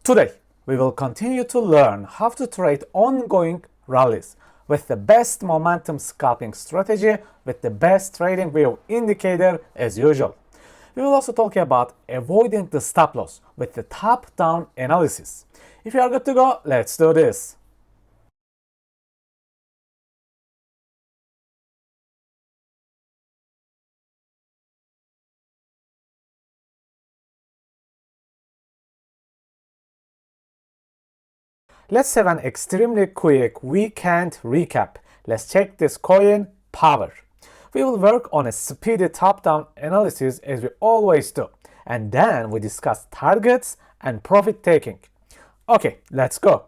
Today, we will continue to learn how to trade ongoing rallies with the best momentum scalping strategy with the best trading view indicator as usual. We will also talk about avoiding the stop loss with the top-down analysis. If you are good to go, let's do this. Let's have an extremely quick weekend recap. Let's check this coin power. We will work on a speedy top-down analysis as we always do, and then we discuss targets and profit taking. Okay, let's go.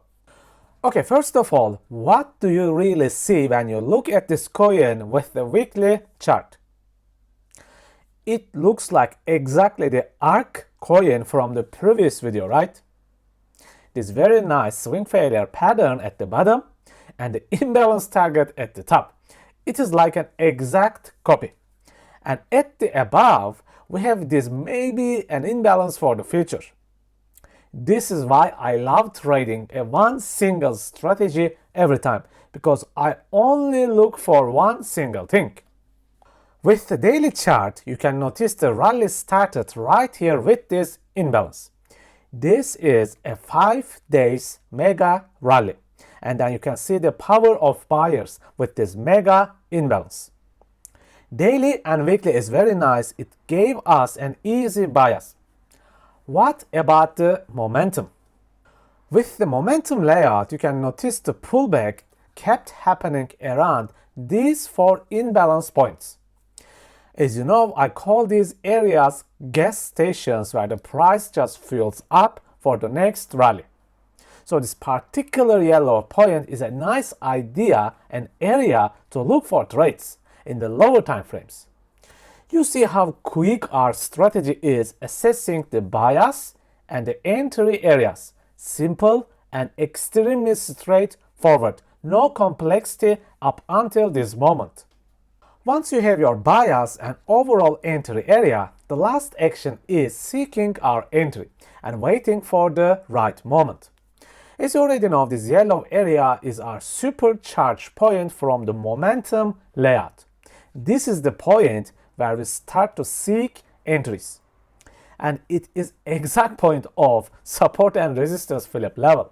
Okay, first of all, what do you really see when you look at this coin with the weekly chart? It looks like exactly the ARK coin from the previous video, right? This very nice swing failure pattern at the bottom and the imbalance target at the top. It is like an exact copy. And at the above, we have this maybe an imbalance for the future. This is why I love trading a one single strategy every time, because I only look for one single thing. With the daily chart, you can notice the rally started right here with this imbalance. This is a 5 days mega rally, and then you can see the power of buyers with this mega imbalance. Daily and weekly is very nice. It gave us an easy bias. What about the momentum? With the momentum layout, you can notice the pullback kept happening around these 4 imbalance points. As you know, I call these areas gas stations where the price just fills up for the next rally. So this particular yellow point is a nice idea, an area to look for trades in the lower time frames. You see how quick our strategy is assessing the bias and the entry areas. Simple and extremely straightforward. No complexity up until this moment. Once you have your bias and overall entry area, the last action is seeking our entry and waiting for the right moment. As you already know, this yellow area is our supercharged point from the momentum layout. This is the point where we start to seek entries. And it is exact point of support and resistance Philip level.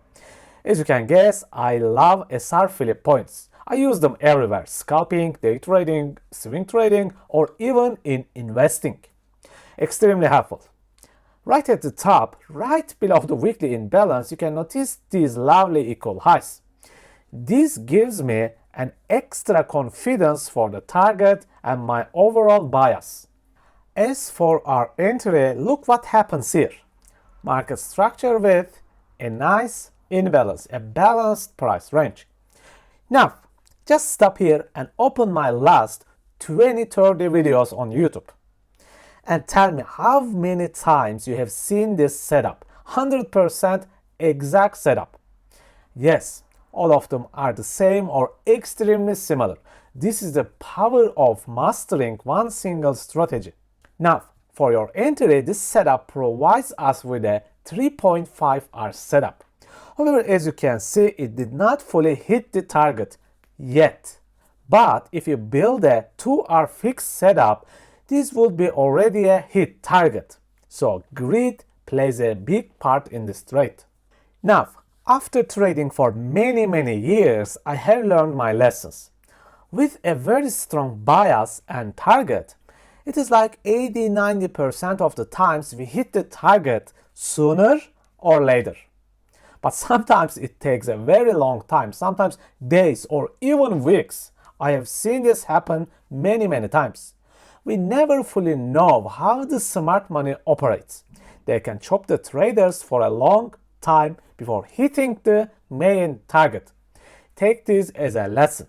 As you can guess, I love SR Philip points. I use them everywhere, scalping, day trading, swing trading, or even in investing. Extremely helpful. Right at the top, right below the weekly imbalance, you can notice these lovely equal highs. This gives me an extra confidence for the target and my overall bias. As for our entry, look what happens here. Market structure with a nice imbalance, a balanced price range. Now, just stop here and open my last 20-30 videos on YouTube and tell me how many times you have seen this setup. 100% exact setup. Yes, all of them are the same or extremely similar. This is the power of mastering one single strategy. Now, for your entry, this setup provides us with a 3.5 hour setup. However, as you can see, it did not fully hit the target yet. But if you build a 2-hour fixed setup, this would be already a hit target. So greed plays a big part in this trade. Now, after trading for many years, I have learned my lessons. With a very strong bias and target, it is like 80-90% of the times we hit the target sooner or later. But sometimes it takes a very long time, sometimes days or even weeks. I have seen this happen many times. We never fully know how the smart money operates. They can chop the traders for a long time before hitting the main target. Take this as a lesson.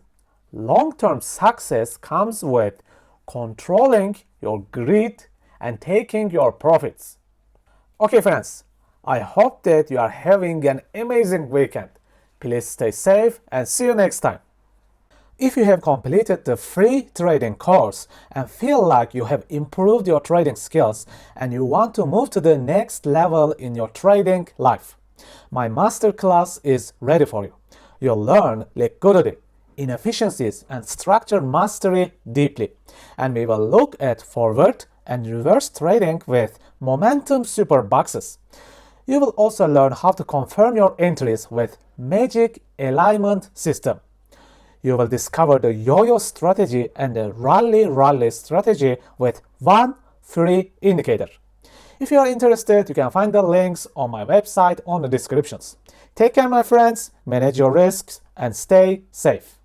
Long-term success comes with controlling your greed and taking your profits. Okay friends, I hope that you are having an amazing weekend. Please stay safe and see you next time. If you have completed the free trading course and feel like you have improved your trading skills and you want to move to the next level in your trading life, My masterclass is ready for you. You'll learn liquidity, inefficiencies, and structure mastery deeply. And we will look at forward and reverse trading with momentum super boxes. You will also learn how to confirm your entries with magic alignment system. You will discover the yo-yo strategy and the rally strategy with one free indicator. If you are interested, you can find the links on my website on the descriptions. Take care, my friends, manage your risks, and stay safe.